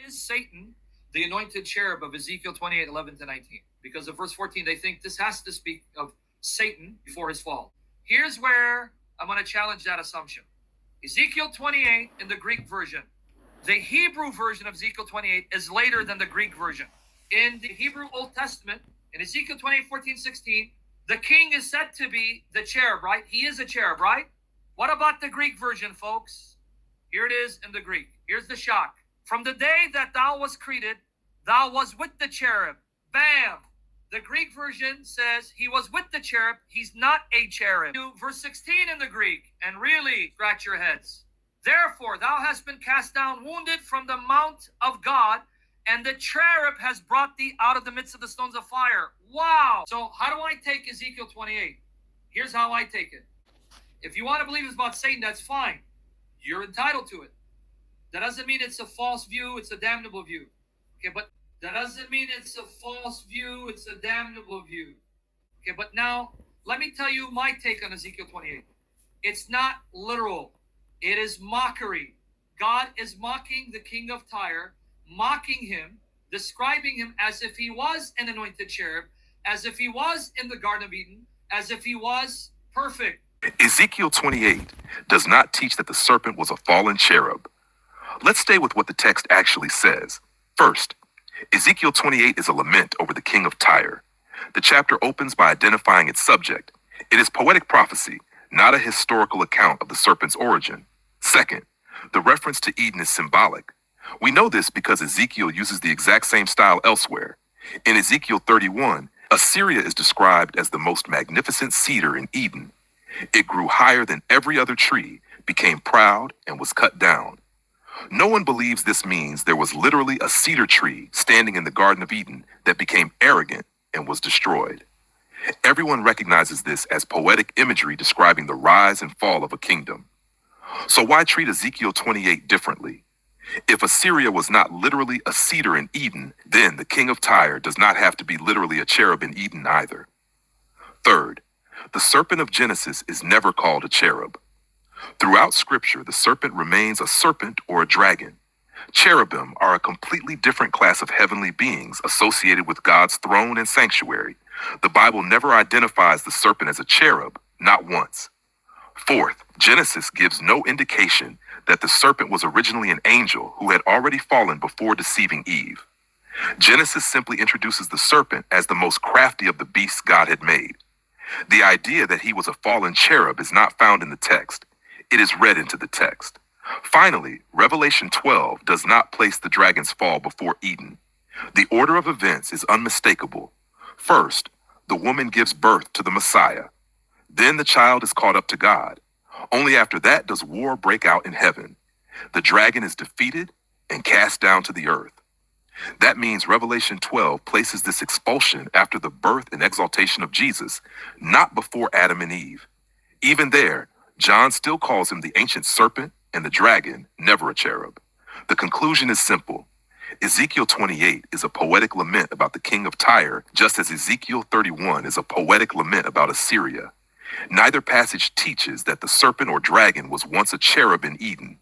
is Satan the anointed cherub of Ezekiel 28:11-19? Because of verse 14, they think this has to speak of Satan before his fall. Here's where I'm going to challenge that assumption. Ezekiel 28 in the Greek version. The Hebrew version of Ezekiel 28 is later than the Greek version. In the Hebrew Old Testament, in Ezekiel 28:14-16, the king is said to be the cherub, right? He is a cherub, right? What about the Greek version, folks? Here it is in the Greek. Here's the shock. From the day that thou was created, thou was with the cherub. Bam! The Greek version says he was with the cherub. He's not a cherub. Verse 16 in the Greek, and really scratch your heads. Therefore, thou hast been cast down, wounded from the mount of God, and the cherub has brought thee out of the midst of the stones of fire. Wow! So how do I take Ezekiel 28? Here's how I take it. If you want to believe it's about Satan, that's fine. You're entitled to it. That doesn't mean it's a false view, it's a damnable view. Okay, but that doesn't mean it's a false view, it's a damnable view. Okay, but now, let me tell you my take on Ezekiel 28. It's not literal. It is mockery. God is mocking the king of Tyre, mocking him, describing him as if he was an anointed cherub, as if he was in the Garden of Eden, as if he was perfect. Ezekiel 28 does not teach that the serpent was a fallen cherub. Let's stay with what the text actually says. First, Ezekiel 28 is a lament over the king of Tyre. The chapter opens by identifying its subject. It is poetic prophecy, not a historical account of the serpent's origin. Second, the reference to Eden is symbolic. We know this because Ezekiel uses the exact same style elsewhere. In Ezekiel 31, Assyria is described as the most magnificent cedar in Eden. It grew higher than every other tree, became proud, and was cut down. No one believes this means there was literally a cedar tree standing in the Garden of Eden that became arrogant and was destroyed. Everyone recognizes this as poetic imagery describing the rise and fall of a kingdom. So why treat Ezekiel 28 differently? If Assyria was not literally a cedar in Eden, then the king of Tyre does not have to be literally a cherub in Eden either. Third, the serpent of Genesis is never called a cherub. Throughout Scripture, the serpent remains a serpent or a dragon. Cherubim are a completely different class of heavenly beings associated with God's throne and sanctuary. The Bible never identifies the serpent as a cherub, not once. Fourth, Genesis gives no indication that the serpent was originally an angel who had already fallen before deceiving Eve. Genesis simply introduces the serpent as the most crafty of the beasts God had made. The idea that he was a fallen cherub is not found in the text. It is read into the text. Finally, Revelation 12 does not place the dragon's fall before Eden. The order of events is unmistakable. First, the woman gives birth to the Messiah. Then the child is caught up to God. Only after that does war break out in heaven. The dragon is defeated and cast down to the earth. That means Revelation 12 places this expulsion after the birth and exaltation of Jesus, not before Adam and Eve. Even there, John still calls him the ancient serpent and the dragon, never a cherub. The conclusion is simple. Ezekiel 28 is a poetic lament about the king of Tyre, just as Ezekiel 31 is a poetic lament about Assyria. Neither passage teaches that the serpent or dragon was once a cherub in Eden.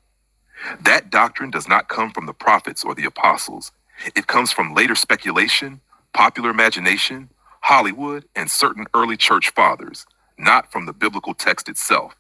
That doctrine does not come from the prophets or the apostles. It comes from later speculation, popular imagination, Hollywood, and certain early church fathers, not from the biblical text itself.